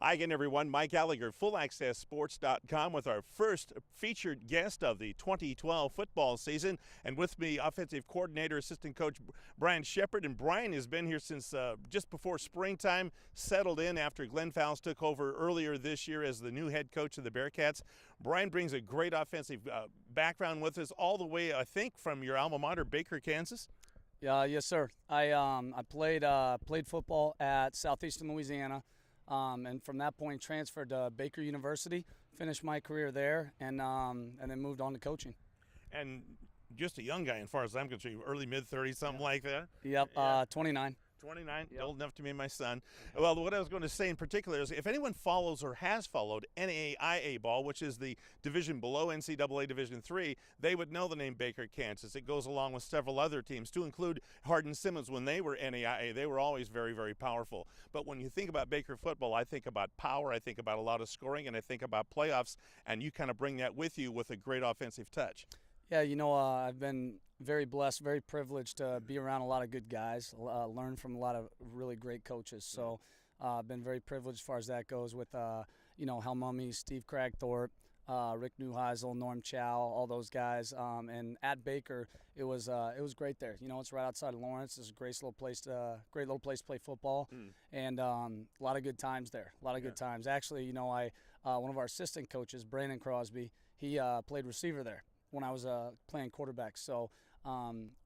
Hi again, everyone. Mike Allegre, fullaccesssports.com with our first featured guest of the 2012 football season. And with me, offensive coordinator, assistant coach Brian Shepard. And Brian has been here since just before springtime, settled in after Glenn Fowles took over earlier this year as the new head coach of the Bearcats. Brian brings a great offensive background with us all the way, I think, from your alma mater, Baker, Kansas. Yes, sir. I played football at Southeastern Louisiana. And from that point transferred to Baker University, finished my career there, and then moved on to coaching. And just a young guy, as far as I'm concerned, early mid-30s, something like that. Yep, 29. 29, Yep. Old enough to be my son. Well, what I was going to say in particular is if anyone follows or has followed NAIA ball, which is the division below NCAA Division III, they would know the name Baker, Kansas. It goes along with several other teams, to include Hardin-Simmons. When they were NAIA, they were always very, very powerful. But when you think about Baker football, I think about power, I think about a lot of scoring, and I think about playoffs, and you kind of bring that with you with a great offensive touch. Yeah, I've been very blessed, very privileged to be around a lot of good guys, learn from a lot of really great coaches. So I've been very privileged as far as that goes with, Hal Mumme, Steve Cragthorpe, Rick Neuheisel, Norm Chow, all those guys. And at Baker, it was great there. It's right outside of Lawrence. It's a great little place to play football, and a lot of good times there. A lot of good times. Actually, one of our assistant coaches, Brandon Crosby, he played receiver there when I was playing quarterback. So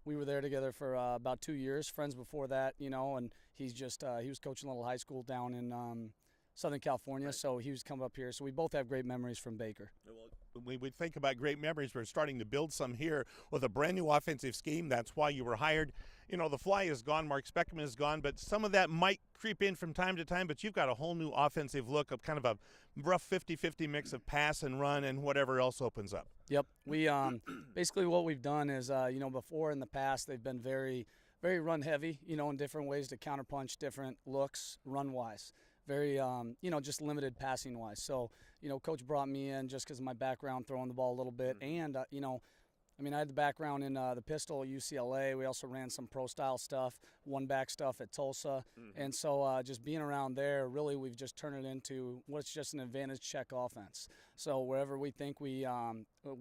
we were there together for about 2 years, friends before that, and he was coaching a little high school down in Southern California, right. So he was coming up here. So we both have great memories from Baker. Well, when we think about great memories, we're starting to build some here with a brand new offensive scheme. That's why you were hired. The fly is gone, Mark Speckman is gone, but some of that might creep in from time to time, but you've got a whole new offensive look of kind of a rough 50-50 mix of pass and run and whatever else opens up. Yep. We basically what we've done is, before in the past they've been very, very run heavy, in different ways to counterpunch different looks run-wise. Very, just limited passing-wise. So, Coach brought me in just because of my background throwing the ball a little bit. And, I had the background in the pistol at UCLA. We also ran some pro-style stuff, one-back stuff at Tulsa. And so just being around there, really we've just turned it into what's just an advantage check offense. So wherever we think we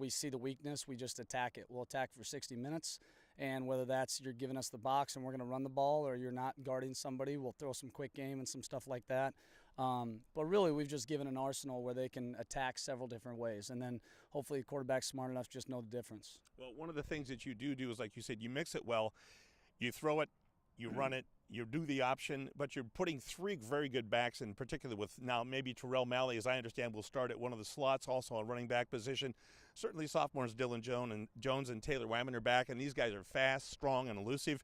see the weakness, we just attack it. We'll attack for 60 minutes. And whether that's you're giving us the box and we're going to run the ball, or you're not guarding somebody, we'll throw some quick game and some stuff like that. But really, we've just given an arsenal where they can attack several different ways. And then hopefully the quarterback's smart enough to just know the difference. Well, one of the things that you do is, like you said, you mix it well. You throw it, you run it, you do the option, but you're putting three very good backs, in particular with now maybe Terrell Malley, as I understand, will start at one of the slots, also a running back position. Certainly sophomores Dylan Jones and Taylor Wyman are back, and these guys are fast, strong, and elusive.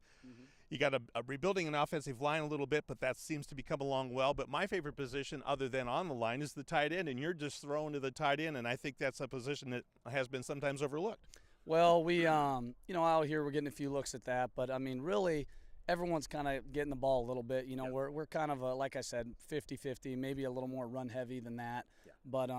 You got a rebuilding an offensive line a little bit, but that seems to be coming along well. But my favorite position, other than on the line, is the tight end, and you're just throwing to the tight end, and I think that's a position that has been sometimes overlooked. Well, we, out here we're getting a few looks at that, but, really – everyone's kind of getting the ball a little bit. We're kind of, like I said, 50-50, maybe a little more run heavy than that. Yeah. But,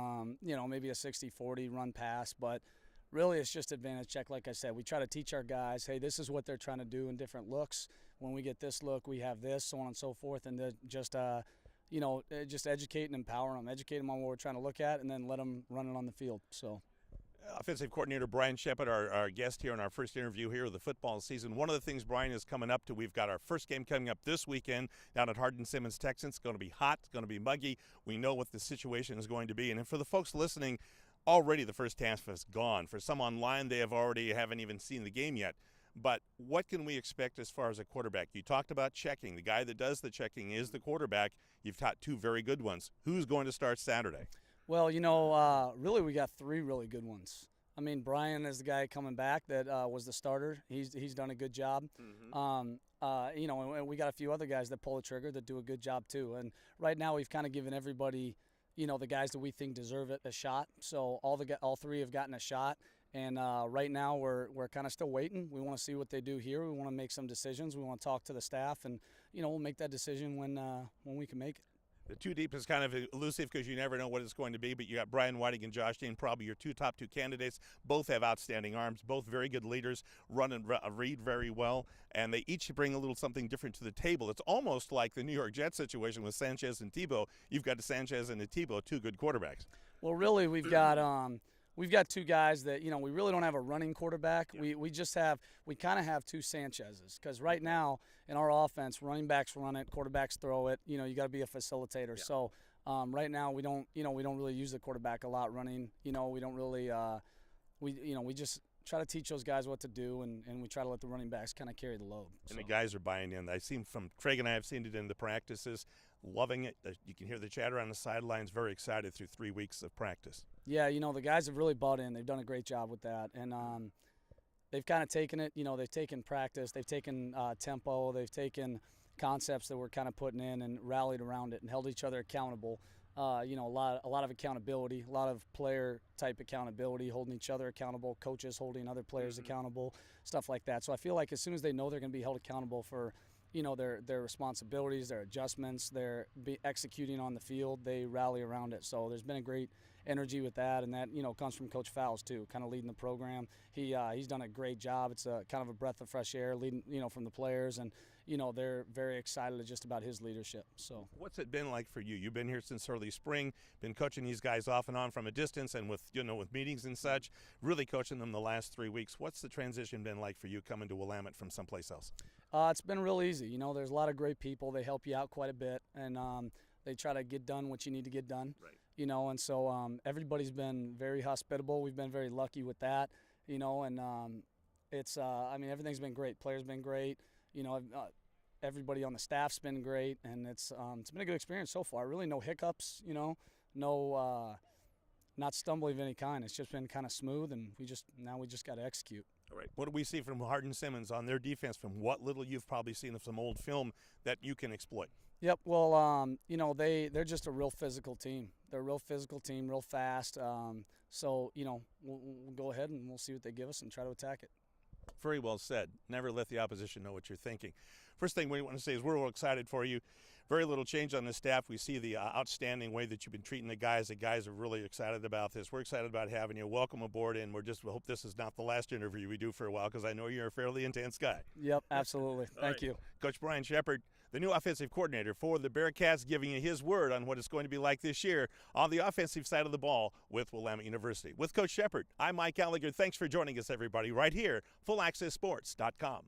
maybe a 60-40 run pass. But really it's just advantage check. Like I said, we try to teach our guys, hey, this is what they're trying to do in different looks. When we get this look, we have this, so on and so forth. And then just educate and empower them. Educate them on what we're trying to look at, and then let them run it on the field. So. Offensive coordinator Brian Shepard, our guest here in our first interview here of the football season. One of the things, Brian, is coming up to, we've got our first game coming up this weekend down at Hardin-Simmons, Texas. It's going to be hot. It's going to be muggy. We know what the situation is going to be. And for the folks listening, already the first half is gone. For some online, they haven't even seen the game yet. But what can we expect as far as a quarterback? You talked about checking. The guy that does the checking is the quarterback. You've taught two very good ones. Who's going to start Saturday? Well, really we got three really good ones. Brian is the guy coming back that was the starter. He's done a good job. And we got a few other guys that pull the trigger that do a good job too. And right now we've kind of given everybody, the guys that we think deserve it, a shot. So all three have gotten a shot. And right now we're kind of still waiting. We want to see what they do here. We want to make some decisions. We want to talk to the staff, and we'll make that decision when we can make it. The two deep is kind of elusive because you never know what it's going to be, but you got Brian Whiting and Josh Dean, probably your top two candidates. Both have outstanding arms, both very good leaders, run and read very well, and they each bring a little something different to the table. It's almost like the New York Jets situation with Sanchez and Tebow. You've got a Sanchez and a Tebow, two good quarterbacks. Well, really, we've got two guys that, we really don't have a running quarterback. Yeah. We kind of have two Sanchez's, because right now in our offense, running backs run it, quarterbacks throw it. You got to be a facilitator. Yeah. So right now we don't really use the quarterback a lot running. We don't really we just try to teach those guys what to do, and we try to let the running backs kind of carry the load. And the guys are buying in. I've seen from Craig and I have seen it in the practices, loving it. You can hear the chatter on the sidelines, very excited through 3 weeks of practice. Yeah, the guys have really bought in. They've done a great job with that, and they've kind of taken it. They've taken practice, they've taken tempo, they've taken concepts that we're kind of putting in and rallied around it and held each other accountable. A lot of accountability, a lot of player type accountability, holding each other accountable, coaches holding other players accountable, stuff like that. So I feel like as soon as they know they're going to be held accountable for their responsibilities, their adjustments, their executing on the field, they rally around it. So there's been a great energy with that, and that comes from Coach Fowles too, kind of leading the program. He's done a great job. It's a kind of a breath of fresh air leading from the players, and they're very excited just about his leadership. So what's it been like for you? You've been here since early spring, been coaching these guys off and on from a distance, and with meetings and such, really coaching them the last 3 weeks. What's the transition been like for you coming to Willamette from someplace else? It's been real easy. There's a lot of great people. They help you out quite a bit, and they try to get done what you need to get done. Right. And so everybody's been very hospitable. We've been very lucky with that, and it's everything's been great. Players been great. Everybody on the staff's been great, and it's been a good experience so far. Really no hiccups, no not stumbling of any kind. It's just been kind of smooth, and we just got to execute. All right. What do we see from Hardin-Simmons on their defense, from what little you've probably seen of some old film that you can exploit? Yep. Well, they're just a real physical team. They're a real physical team, real fast. So, we'll go ahead and we'll see what they give us and try to attack it. Very well said. Never let the opposition know what you're thinking. First thing we want to say is we're real excited for you. Very little change on the staff. We see the outstanding way that you've been treating the guys. The guys are really excited about this. We're excited about having you. Welcome aboard, and we hope this is not the last interview we do for a while, because I know you're a fairly intense guy. Yep, absolutely. Thank you. Coach Brian Shepard, the new offensive coordinator for the Bearcats, giving you his word on what it's going to be like this year on the offensive side of the ball with Willamette University. With Coach Shepard, I'm Mike Allegre. Thanks for joining us, everybody, right here, fullaccessports.com.